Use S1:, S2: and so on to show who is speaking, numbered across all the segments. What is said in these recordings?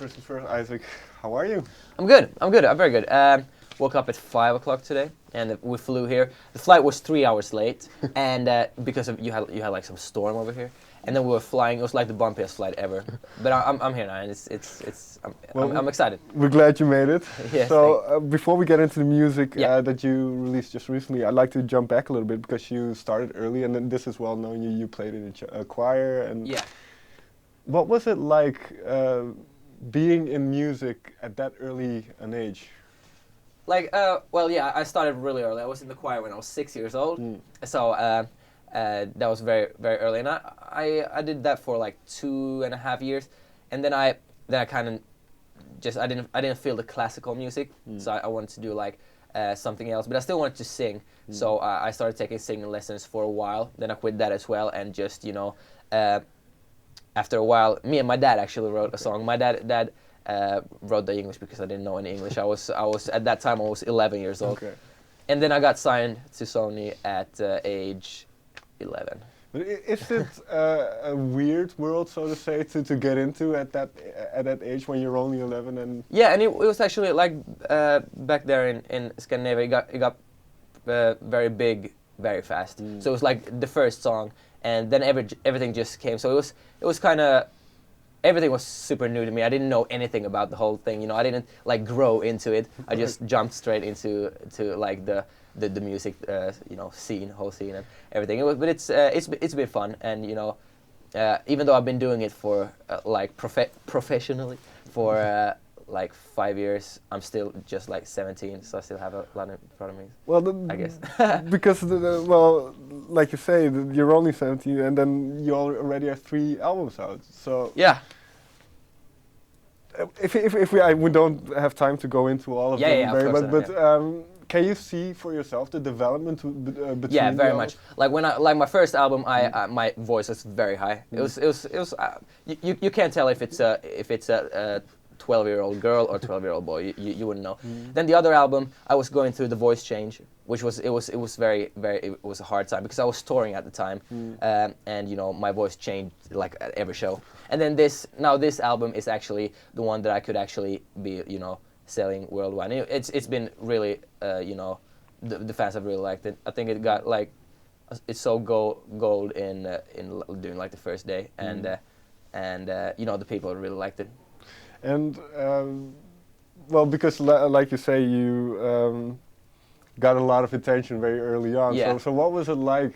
S1: First things first, Isaac, how are you?
S2: I'm good. I'm very good. Woke up at 5 o'clock today, and we flew here. The flight was 3 hours late, and because of you had like some storm over here, and then we were flying. It was like the bumpiest flight ever. But I'm here now, and I'm excited.
S1: We're glad you made it.
S2: Yes,
S1: so before we get into the music
S2: Yeah.
S1: that you released just recently, I'd like to jump back a little bit because you started early, and then this is well known. You played in a choir, and
S2: Yeah.
S1: what was it like being in music at that early an age?
S2: Like, well, yeah, I started really early. I was in the choir when I was 6 years old, so that was very, very early, and I did that for like 2.5 years, and then I kind of just I didn't feel the classical music, so I wanted to do like something else, but I still wanted to sing, so I started taking singing lessons for a while. Then I quit that as well, and just after a while, me and my dad actually wrote a song. My dad wrote the English because I didn't know any English. I was at that time I was 11 years old, and then I got signed to Sony at age 11.
S1: But is it a weird world, so to say, to get into at that age when you're only 11? And
S2: yeah, and it was actually like back there in Scandinavia, it got very big very fast. So it was like the first song, and then everything just came. So it was kind of. Everything was super new to me. I didn't know anything about the whole thing. I didn't like grow into it. I just jumped straight into like the music, whole scene and everything. But it's been fun, and even though I've been doing it for like professionally for like 5 years, I'm still just like 17, so I still have a lot in front of me.
S1: Well,
S2: I guess
S1: because well, like you say, you're only 17, and then you already have 3 albums out. So
S2: yeah.
S1: If we don't have time to go into all of them,
S2: Yeah, of course
S1: but can you see for yourself the development between?
S2: Yeah, very much. Like when my first album, my voice was very high. It was you can't tell if it's a 12-year-old girl or 12-year-old boy. You wouldn't know. Then the other album, I was going through the voice change, which was it was a hard time because I was touring at the time, and my voice changed like at every show. And then this album is actually the one that I could actually be selling worldwide. And it's been really the fans have really liked it. I think it got like it's so gold in doing like the first day, and the people really liked it.
S1: And well, because like you say, you got a lot of attention very early on.
S2: Yeah.
S1: So what was it like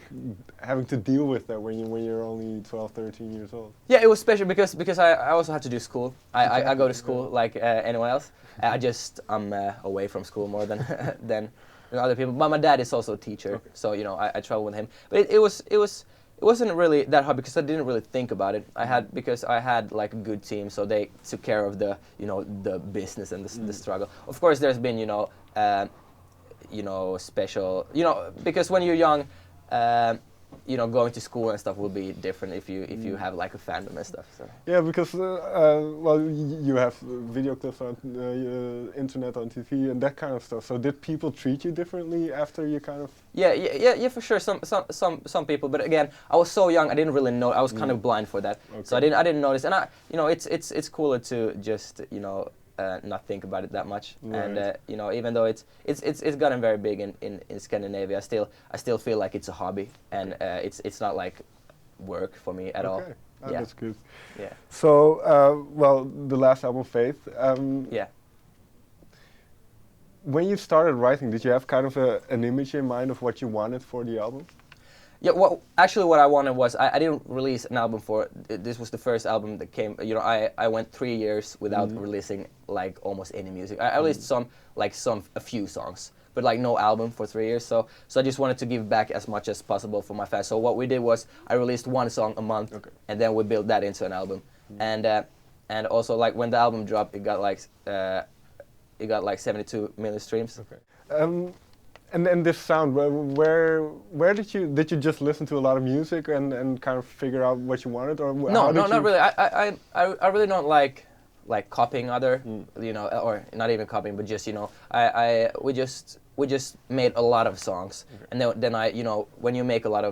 S1: having to deal with that when you're only 12, 13 years old?
S2: Yeah, it was special because I also had to do school. I go to school like anyone else. I'm away from school more than than other people. But my dad is also a teacher, so I travel with him. But it wasn't really that hard because I didn't really think about it. Because I had like a good team, so they took care of the the business and the struggle. Of course, there's been special because when you're young, going to school and stuff will be different if you have like a fandom and stuff. So.
S1: Yeah, because well, you have video clips on internet, on TV, and that kind of stuff. So did people treat you differently after you kind of?
S2: Yeah, for sure. Some people, but again, I was so young, I didn't really know. I was kind of blind for that, so I didn't notice. And it's cooler to just not think about it that much. Right. And even though it's gotten very big in Scandinavia, I still feel like it's a hobby, and it's not like work for me at all.
S1: Oh, yeah, that's good.
S2: Yeah.
S1: So well, the last album, Faith.
S2: Yeah.
S1: When you started writing, did you have kind of an image in mind of what you wanted for the album?
S2: Yeah, well, actually what I wanted was, I didn't release an album this was the first album that came, I went 3 years without releasing like almost any music. I released a few songs, but like no album for 3 years, so I just wanted to give back as much as possible for my fans. So what we did was, I released one song a month, and then we built that into an album. And also like when the album dropped, it got like 72 million streams.
S1: And this sound, where did you just listen to a lot of music and kind of figure out what you wanted, or
S2: no, not really. I really don't like copying other, or not even copying, but just we just made a lot of songs, and then when you make a lot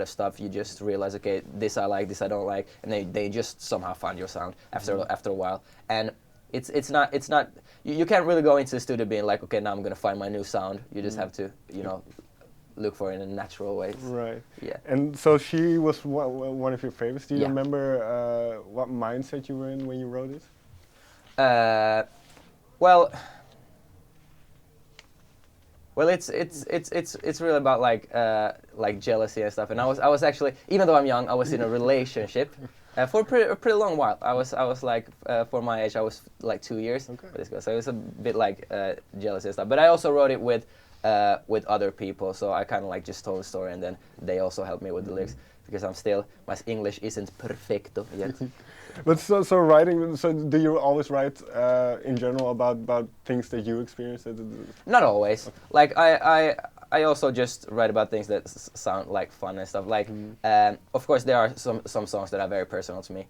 S2: of stuff, you just realize, okay, this I like, this I don't like, and they just somehow find your sound after a while. And it's not you can't really go into the studio being like, okay, now I'm gonna find my new sound. You just have to, look for it in natural ways.
S1: Right.
S2: Yeah.
S1: And so she was one of your favorites. Do you
S2: Yeah.
S1: remember what mindset you were in when you wrote it?
S2: Well, it's really about like jealousy and stuff. And I was actually, even though I'm young, I was in a relationship for a pretty long while. I was like for my age, I was like 2 years with this girl. So it was a bit like jealousy and stuff. But I also wrote it with other people. So I kind of like just told the story, and then they also helped me with the lyrics, because my English isn't perfecto yet.
S1: But so writing. So do you always write in general about things that you experienced?
S2: Not always. Okay. Like I also just write about things that sound like fun and stuff. Like of course there are some songs that are very personal to me.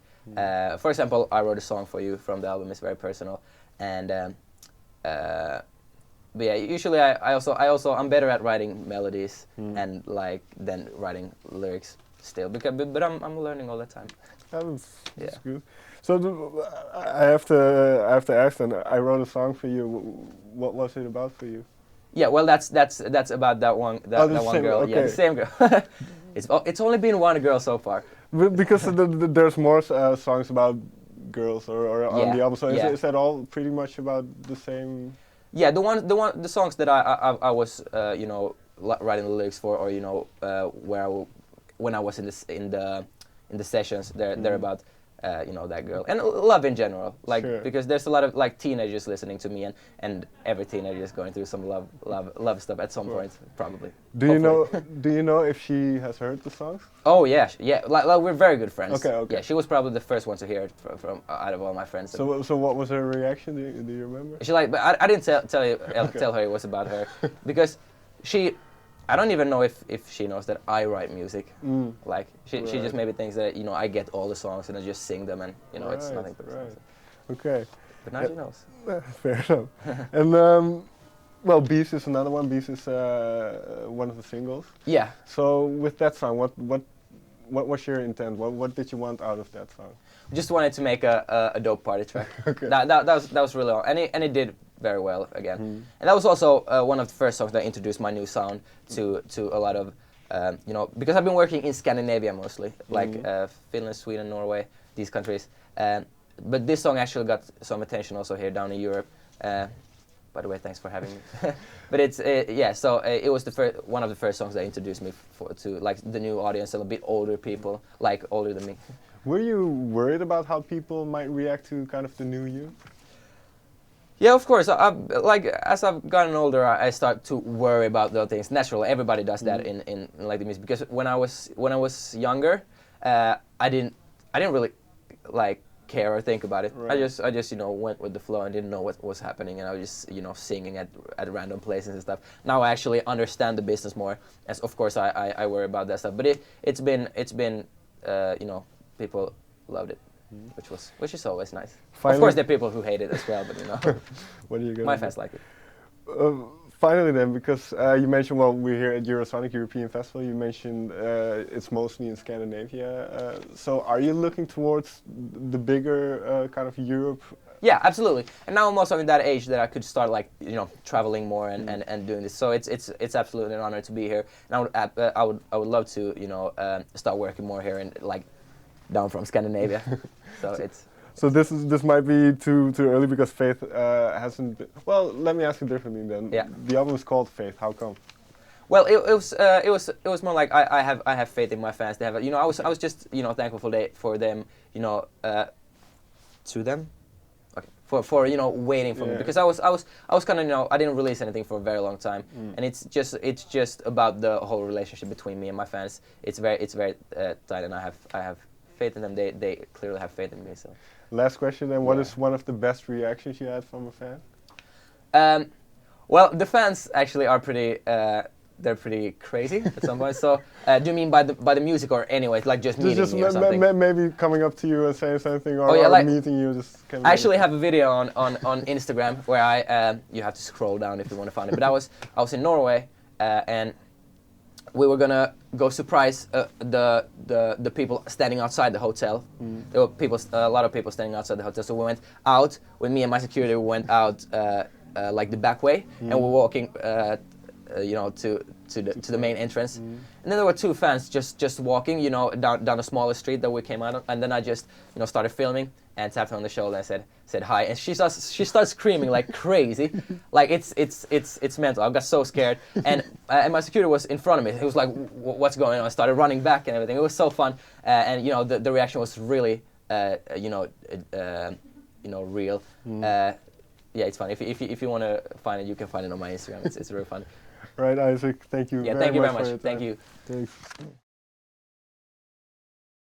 S2: For example, I wrote a song for you from the album. It's very personal, and but yeah, usually I'm better at writing melodies and like than writing lyrics still, but I'm learning all the time.
S1: That's good. So I have to ask then. I wrote a song for you. What was it about for you?
S2: Yeah, well, that's about that one girl.
S1: Okay.
S2: Yeah, the same girl. It's only been one girl so far.
S1: Because there's more songs about girls or on the album. So is that all pretty much about the same?
S2: Yeah, the songs that I was writing the lyrics for, or when I was in the sessions, they're about that girl and love in general, like because there's a lot of like teenagers listening to me, and every teenager is going through some love stuff at some point, probably.
S1: Do you know if she has heard the songs?
S2: Oh yeah, like we're very good friends.
S1: Okay.
S2: Yeah, she was probably the first one to hear it from out of all my friends.
S1: So what was her reaction? Do you remember?
S2: She but I didn't tell her it was about her, because I don't even know if she knows that I write music. Like she just maybe thinks that I get all the songs and I just sing them, and it's nothing personal.
S1: Right. Okay.
S2: But now she knows.
S1: Fair enough. And well, Beast is another one. Beast is one of the singles.
S2: Yeah.
S1: So with that song, what was your intent? What did you want out of that song?
S2: Just wanted to make a dope party track.
S1: Okay.
S2: That was really all, and it did very well again. And that was also one of the first songs that introduced my new sound to a lot of because I've been working in Scandinavia mostly, like Finland, Sweden, Norway, these countries. But this song actually got some attention also here down in Europe. By the way, thanks for having me. But it was one of the first songs that introduced me to like the new audience and a bit older people, like older than me.
S1: Were you worried about how people might react to kind of the new you?
S2: Yeah, of course. As I've gotten older, I start to worry about those things. Naturally, everybody does that in like the music. Because when I was younger, I didn't really like care or think about it.
S1: Right.
S2: I just went with the flow and didn't know what was happening, and I was just singing at random places and stuff. Now I actually understand the business more, as of course I worry about that stuff. But it's been people loved it, which is always nice. Finally, of course, there are people who hate it as well, but
S1: what are you gonna
S2: my
S1: do?
S2: fans like it.
S1: Finally then, because you mentioned, well, we're here at Eurosonic European Festival, you mentioned it's mostly in Scandinavia. So are you looking towards the bigger kind of Europe?
S2: Yeah, absolutely. And now I'm also in that age that I could start traveling more and doing this. So it's absolutely an honor to be here. And I would love to start working more here and like down from Scandinavia. So
S1: this might be too early because Faith hasn't been. Well, let me ask you differently then.
S2: Yeah.
S1: The album is called Faith. How come?
S2: Well, it was more like I have faith in my fans. They have I was just thankful for them to them. Okay. For waiting for me, because I was kind of I didn't release anything for a very long time, and it's just about the whole relationship between me and my fans. It's very tight, and I have faith in them. They clearly have faith in me. So.
S1: Last question then. What is one of the best reactions you had from a fan?
S2: Well, the fans actually are pretty. They're pretty crazy at some point. So, do you mean by the music or anyways, like just meeting me or something?
S1: Maybe coming up to you and saying something, or, meeting you.
S2: I actually have a video on Instagram where you have to scroll down if you want to find it. But I was in Norway and we were gonna go surprise the people standing outside the hotel. There were a lot of people standing outside the hotel. So we went out with me and my security. We went out like the back way, and we're walking, to the main entrance. And then there were two fans just walking, down the smaller street that we came out on. And then I just, started filming and tapped her on the shoulder and said hi. And she starts screaming like crazy, like it's mental. I got so scared, and my security was in front of me. He was like, "What's going on?" I started running back and everything. It was so fun, and the reaction was really, real. Yeah, it's fun. If you want to find it, you can find it on my Instagram. It's really fun.
S1: Right, Isac. Thank you.
S2: Yeah,
S1: very
S2: thank you
S1: much
S2: very
S1: for
S2: much.
S1: your
S2: Thank
S1: time.
S2: you.
S1: Thanks.